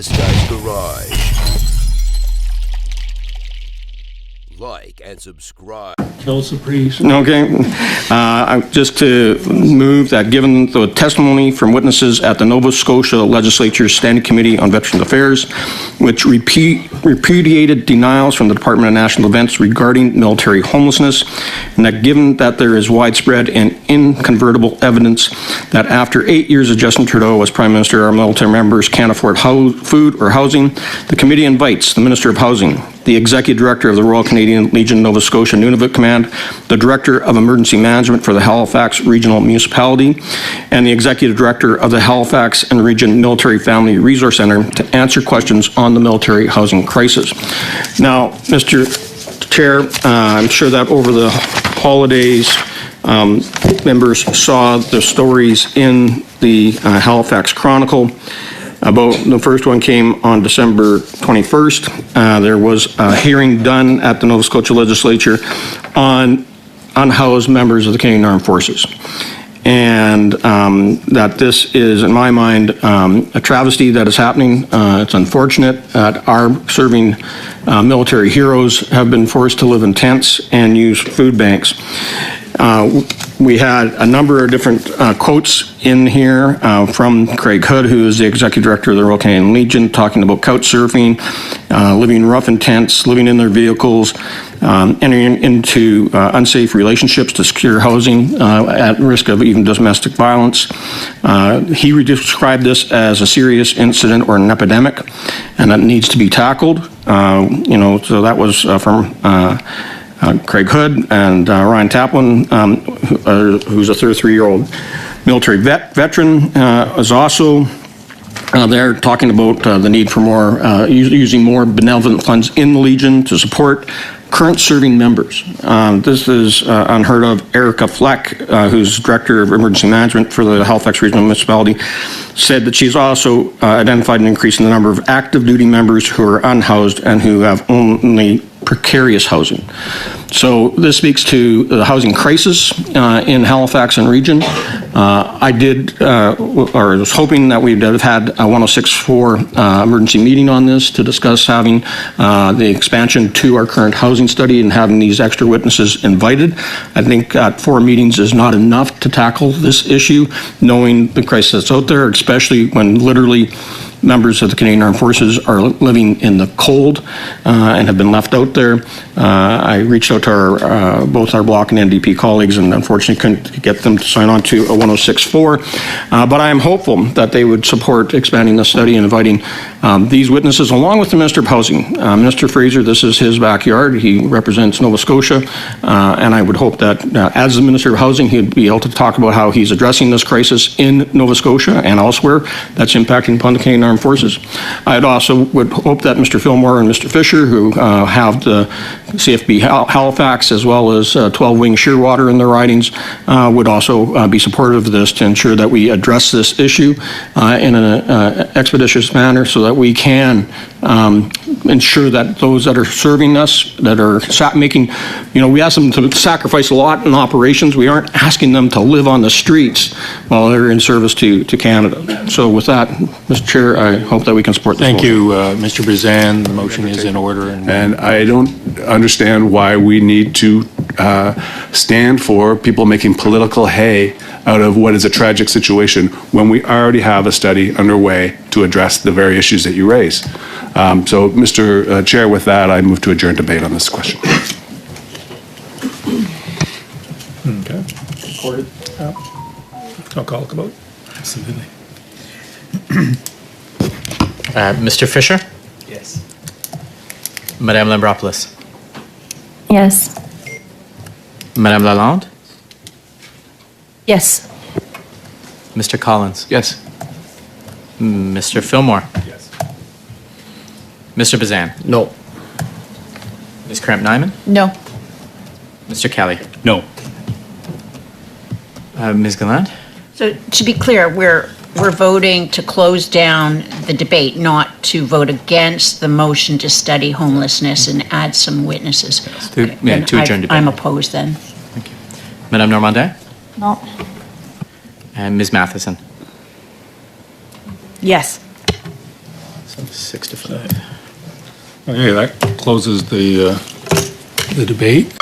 This Guy's Garage. Like and subscribe. Council, please. Okay. Just to move that given the testimony from witnesses at the Nova Scotia Legislature's Standing Committee on Veterans Affairs, which repudiated denials from the Department of National Defence regarding military homelessness, and that given that there is widespread and incontrovertible evidence that after 8 years of Justin Trudeau as Prime Minister, our military members can't afford food or housing, the committee invites the Minister of Housing, the Executive Director of the Royal Canadian Legion Nova Scotia Nunavut Command, the Director of Emergency Management for the Halifax Regional Municipality, and the Executive Director of the Halifax and Region Military Family Resource Center to answer questions on the military housing crisis. Now, Mr. Chair, I'm sure that over the holidays, members saw the stories in the Halifax Chronicle. About the first one came on December 21st. There was a hearing done at the Nova Scotia Legislature on unhoused members of the Canadian Armed Forces. And that this is, in my mind, a travesty that is happening. It's unfortunate that our serving military heroes have been forced to live in tents and use food banks. We had a number of different quotes in here from Craig Hood, who is the Executive Director of the Royal Canadian Legion, talking about couch surfing, living rough in tents, living in their vehicles, entering into unsafe relationships to secure housing at risk of even domestic violence. He described this as a serious incident or an epidemic, and that needs to be tackled. So that was from Craig Hood, and Ryan Taplin, who's a 33-year-old military veteran, is also there talking about the need for more, using more benevolent funds in the Legion to support current serving members. This is unheard of. Erica Fleck, who's Director of Emergency Management for the Halifax Regional Municipality, said that she's also identified an increase in the number of active duty members who are unhoused and who have only precarious housing. So this speaks to the housing crisis in Halifax and region. I was hoping that we'd have had a 106.4 emergency meeting on this to discuss having the expansion to our current housing study and having these extra witnesses invited. I think 4 meetings is not enough to tackle this issue, knowing the crisis that's out there, especially when literally members of the Canadian Armed Forces are living in the cold and have been left out there. I reached out to both our Bloc and NDP colleagues and unfortunately couldn't get them to sign on to a 106.4. But I am hopeful that they would support expanding the study and inviting these witnesses along with the Minister of Housing. Minister Fraser, this is his backyard. He represents Nova Scotia. And I would hope that as the Minister of Housing, he'd be able to talk about how he's addressing this crisis in Nova Scotia and elsewhere that's impacting upon the Canadian Armed Forces. I'd also would hope that Mr. Fillmore and Mr. Fisher, who have the CFB Halifax as well as 12 Wing Shearwater in their ridings, would also be supportive of this to ensure that we address this issue in an expeditious manner so that we can ensure that those that are serving us, that are making, we ask them to sacrifice a lot in operations. We aren't asking them to live on the streets while they're in service to Canada. So with that, Mr. Chair, I hope that we can support this. Thank you, Mr. Brizan. The motion is in order. And I don't understand why we need to stand for people making political hay out of what is a tragic situation when we already have a study underway to address the very issues that you raise. So, Mr. Chair, with that, I move to adjourn debate on this question. Okay. Recorded. I'll call the vote. Absolutely. Mr. Fisher? Yes. Madame Lambropoulos? Yes. Madame Lalonde? Yes. Mr. Collins? Yes. Mr. Fillmore? Yes. Mr. Bazan? No. Ms. Cramp-Nyman? No. Mr. Kelly? No. Ms. Gallant? So to be clear, we're voting to close down the debate, not to vote against the motion to study homelessness and add some witnesses. To adjourn debate. I'm opposed then. Thank you. Madame Normandin? No. And Ms. Matheson? Yes. So 6 to 5. Okay, that closes the debate.